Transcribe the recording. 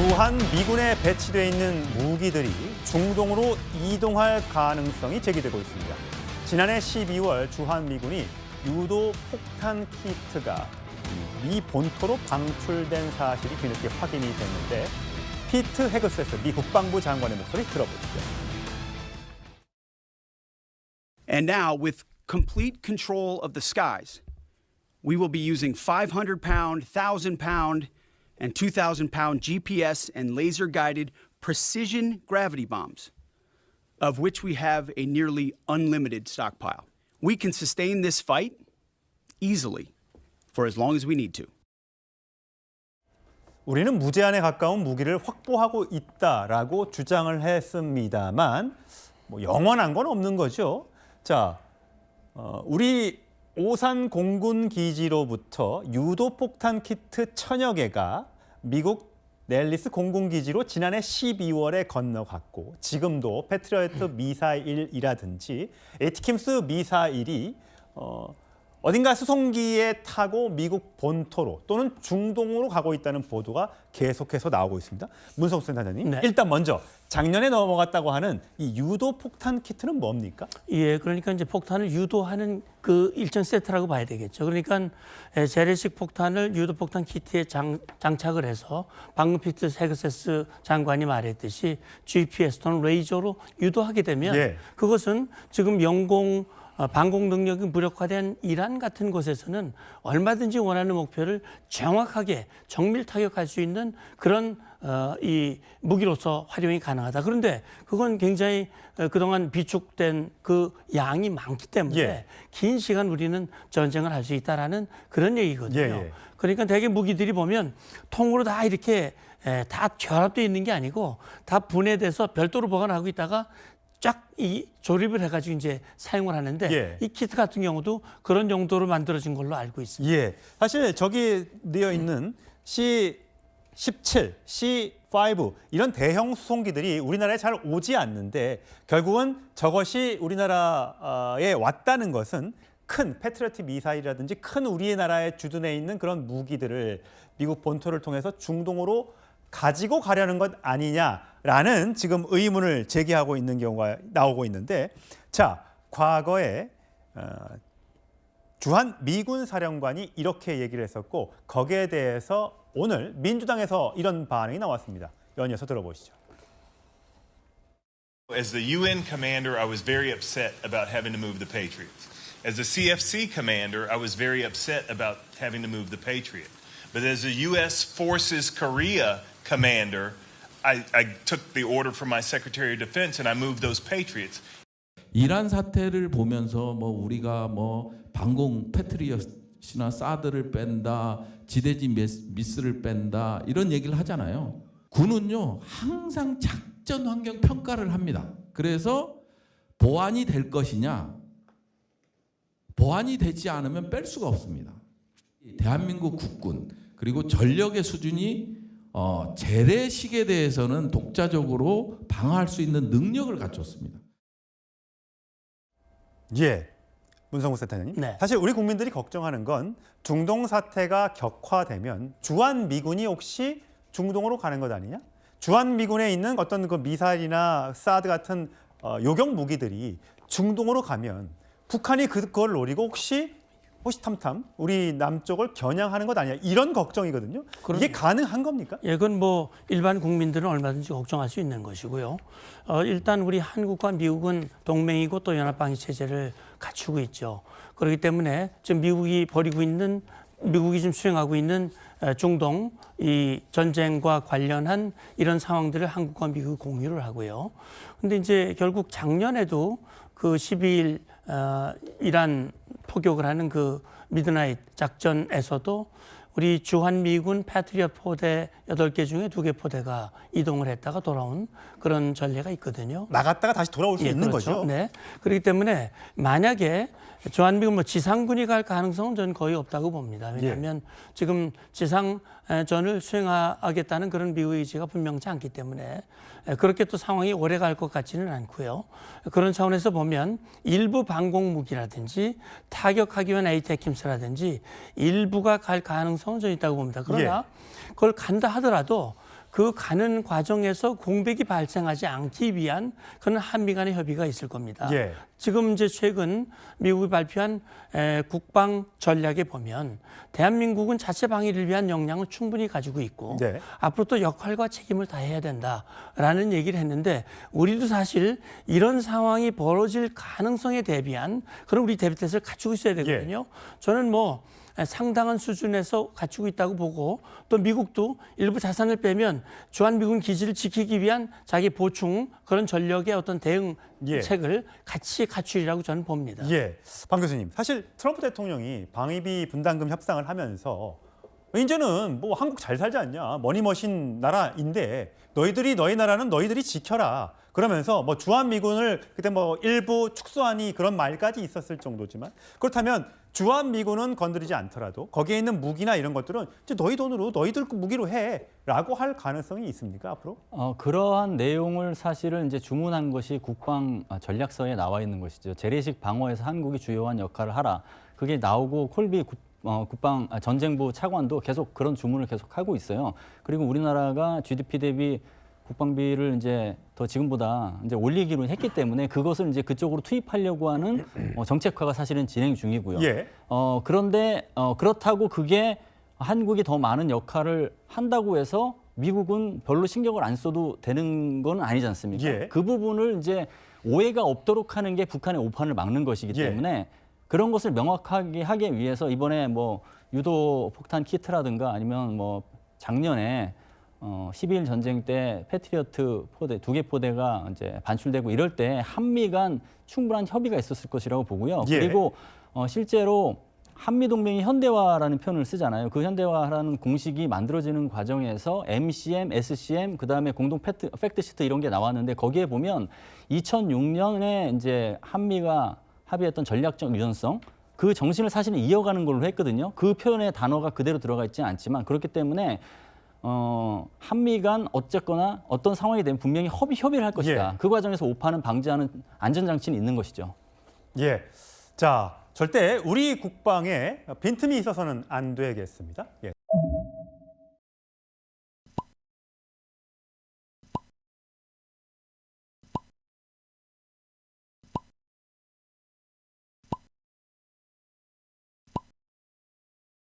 주한 미군에 배치되어 있는 무기들이 중동으로 이동할 가능성이 제기되고 있습니다. 지난해 12월 주한 미군이 유도 폭탄 키트가 미 본토로 방출된 사실이 뒤늦게 확인이 됐는데 피트 헤그세스 미 국방부 장관의 목소리 들어보시죠. And now, with complete control of the skies, we will be using 500-pound, 1,000-pound, and 2,000-pound GPS and laser-guided precision gravity bombs, of which we have a nearly unlimited stockpile. We can sustain this fight easily for as long as we need to. 우리는 무제한에 가까운 무기를 확보하고 있다라고 주장을 했습니다만 영원한 건 없는 거죠. 자, 우리 오산 공군 기지로부터 유도 폭탄 키트 1,000여 개가 미국 넬리스 공군기지로 지난해 12월에 건너갔고 지금도 패트리어트 미사일이라든지 에이티킴스 미사일이 어딘가 수송기에 타고 미국 본토로 또는 중동으로 가고 있다는 보도가 계속해서 나오고 있습니다. 문성수 센터장님, 네. 일단 먼저 작년에 넘어갔다고 하는 이 유도 폭탄 키트는 뭡니까? 예, 그러니까 이제 폭탄을 유도하는 그 일정 세트라고 봐야 되겠죠. 그러니까 재래식 폭탄을 유도 폭탄 키트에 장착을 해서 방금 피트 헤그세스 장관이 말했듯이 GPS 또는 레이저로 유도하게 되면 예. 그것은 지금 영공 방공 능력이 무력화된 이란 같은 곳에서는 얼마든지 원하는 목표를 정확하게 정밀 타격할 수 있는 그런 이 무기로서 활용이 가능하다. 그런데 그건 굉장히 그동안 비축된 그 양이 많기 때문에 예. 긴 시간 우리는 전쟁을 할 수 있다라는 그런 얘기거든요. 예. 그러니까 대개 무기들이 보면 통으로 다 이렇게 다 결합되어 있는 게 아니고 다 분해돼서 별도로 보관하고 있다가 쫙 이 조립을 해가지고 이제 사용을 하는데 예. 이 키트 같은 경우도 그런 용도로 만들어진 걸로 알고 있습니다. 예, 사실 저기 되어 있는 C-17, C-5 이런 대형 수송기들이 우리나라에 잘 오지 않는데 결국은 저것이 우리나라에 왔다는 것은 큰 패트리어트 미사일이라든지 큰 우리나라에 주둔해 있는 그런 무기들을 미국 본토를 통해서 중동으로 가지고 가려는 것 아니냐라는 지금 의문을 제기하고 있는 경우가 나오고 있는데, 자, 과거에 주한 미군 사령관이 이렇게 얘기를 했었고 거기에 대해서 오늘 민주당에서 이런 반응이 나왔습니다. 연이어서 들어보시죠. As the UN commander, I was very upset about having to move the Patriots. As the CFC commander, I was very upset about having to move the Patriot. But as the U.S. Forces Korea commander, I took the order from my Secretary of Defense and I moved those Patriots. 이란 사태를 보면서 우리가 방공 패트리엇이나 사드를 뺀다, 지대지 미스를 뺀다 이런 얘기를 하잖아요. 군은요 항상 작전 환경 평가를 합니다. 그래서 보완이 될 것이냐, 보완이 되지 않으면 뺄 수가 없습니다. 대한민국 국군 그리고 전력의 수준이 재래식에 대해서는 독자적으로 방어할 수 있는 능력을 갖췄습니다. 예, 문성구 센터장님. 네. 사실 우리 국민들이 걱정하는 건 중동 사태가 격화되면 주한 미군이 혹시 중동으로 가는 것 아니냐? 주한 미군에 있는 어떤 그 미사일이나 사드 같은 요격 무기들이 중동으로 가면 북한이 그걸 노리고 혹시 호시탐탐 우리 남쪽을 겨냥하는 것 아니냐 이런 걱정이거든요. 이게 가능한 겁니까? 예, 그건 일반 국민들은 얼마든지 걱정할 수 있는 것이고요. 일단 우리 한국과 미국은 동맹이고 또 연합방위 체제를 갖추고 있죠. 그렇기 때문에 지금 미국이 지금 수행하고 있는 중동 이 전쟁과 관련한 이런 상황들을 한국과 미국이 공유를 하고요. 근데 이제 결국 작년에도 그 12일 이란 포격을 하는 그 미드나잇 작전에서도 우리 주한미군 패트리엇 포대 8개 중에 2개 포대가 이동을 했다가 돌아온 그런 전례가 있거든요. 나갔다가 다시 돌아올 수 있는 그렇죠. 거죠. 네. 그렇기 때문에 만약에 주한미군 지상군이 갈 가능성은 저는 거의 없다고 봅니다. 왜냐하면 지금 지상전을 수행하겠다는 그런 미국의 의지가 분명치 않기 때문에 그렇게 또 상황이 오래 갈 것 같지는 않고요. 그런 차원에서 보면 일부 방공 무기라든지 타격하기 위한 에이테킴스라든지 일부가 갈 가능성은 좀 있다고 봅니다. 그러나 그걸 간다 하더라도 그 가는 과정에서 공백이 발생하지 않기 위한 그런 한미 간의 협의가 있을 겁니다. 예. 지금 이제 최근 미국이 발표한 국방 전략에 보면 대한민국은 자체 방위를 위한 역량을 충분히 가지고 있고 네. 앞으로 또 역할과 책임을 다해야 된다라는 얘기를 했는데 우리도 사실 이런 상황이 벌어질 가능성에 대비한 그런 우리 대비 태세를 갖추고 있어야 되거든요. 저는 뭐 상당한 수준에서 갖추고 있다고 보고 또 미국도 일부 자산을 빼면 주한미군 기지를 지키기 위한 자기 보충 그런 전력의 어떤 대응책을 같이 갖추리라고 저는 봅니다. 예, 방 교수님, 사실 트럼프 대통령이 방위비 분담금 협상을 하면서 이제는 뭐 한국 잘 살지 않냐, 머니머신 나라인데 너희 나라는 너희들이 지켜라. 그러면서 뭐 주한미군을 그때 뭐 일부 축소하니 그런 말까지 있었을 정도지만 그렇다면 주한미군은 건드리지 않더라도 거기에 있는 무기나 이런 것들은 이제 너희 돈으로 너희들 무기로 해라고 할 가능성이 있습니까 앞으로? 그러한 내용을 사실은 이제 주문한 것이 국방 전략서에 나와 있는 것이죠. 재래식 방어에서 한국이 주요한 역할을 하라. 그게 나오고 콜비 국방 전쟁부 차관도 계속 그런 주문을 계속 하고 있어요. 그리고 우리나라가 GDP 대비 국방비를 이제 더 지금보다 이제 올리기로 했기 때문에 그것을 이제 그쪽으로 투입하려고 하는 정책화가 사실은 진행 중이고요. 예. 그런데 그렇다고 그게 한국이 더 많은 역할을 한다고 해서 미국은 별로 신경을 안 써도 되는 건 아니지 않습니까? 예. 그 부분을 이제 오해가 없도록 하는 게 북한의 오판을 막는 것이기 예. 때문에 그런 것을 명확하게 하기 위해서 이번에 뭐 유도 폭탄 키트라든가 아니면 뭐 작년에 12일 전쟁 때 패트리어트 포대 2개 포대가 이제 반출되고 이럴 때 한미 간 충분한 협의가 있었을 것이라고 보고요. 예. 그리고 실제로 한미 동맹이 현대화라는 표현을 쓰잖아요. 그 현대화라는 공식이 만들어지는 과정에서 MCM, SCM, 그다음에 공동 팩트 시트 이런 게 나왔는데 거기에 보면 2006년에 이제 한미가 합의했던 전략적 유연성 그 정신을 사실은 이어가는 걸로 했거든요. 그 표현의 단어가 그대로 들어가 있지는 않지만 그렇기 때문에 한미 간 어쨌거나 어떤 상황이 되면 분명히 협의를 할 것이다. 예. 그 과정에서 오판은 방지하는 안전장치는 있는 것이죠. 예. 자, 절대 우리 국방에 빈틈이 있어서는 안 되겠습니다. 예.